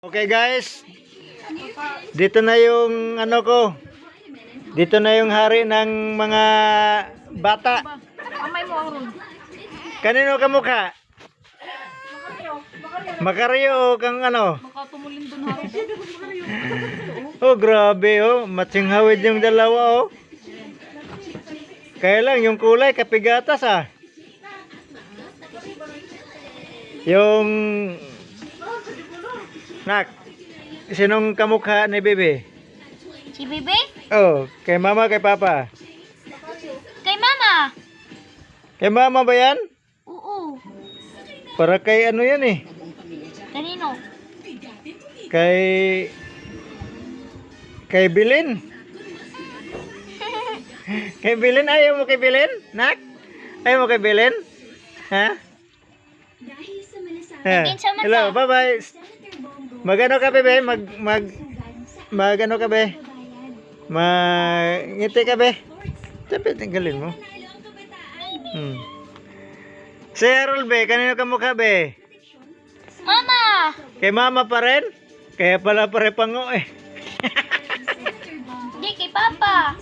Okay guys, dito na yung ano ko. Dito na yung hari ng mga bata. Kamay mo ang rod. Kanino ka mukha? Makaryo o kang ano? Makatumulin dun ha. Oh grabe oh, matsing-hawid yung dalawa oh. Kaya lang yung kulay kapigatas ah. Yung nak, sinong kamukha ni Bebe? Si Bebe? Oh, kay mama, kay papa. Kay mama. Kay mama ba yan? Oo. Para kay ano yan eh. Kanino? Kay Bilin. Kay Bilin, ayaw mo kay Bilin? Nak? Ayaw mo kay Bilin? Ha? Naging sa mata. Hello, bye-bye. Magano ka bebe? Magano ka be? Ngiti ka be? Sabi, tinggalin mo. Si Harold be, kanino ka mukha be? Mama! Kay mama pa rin? Kaya pala pare pango eh. Hindi, kay papa.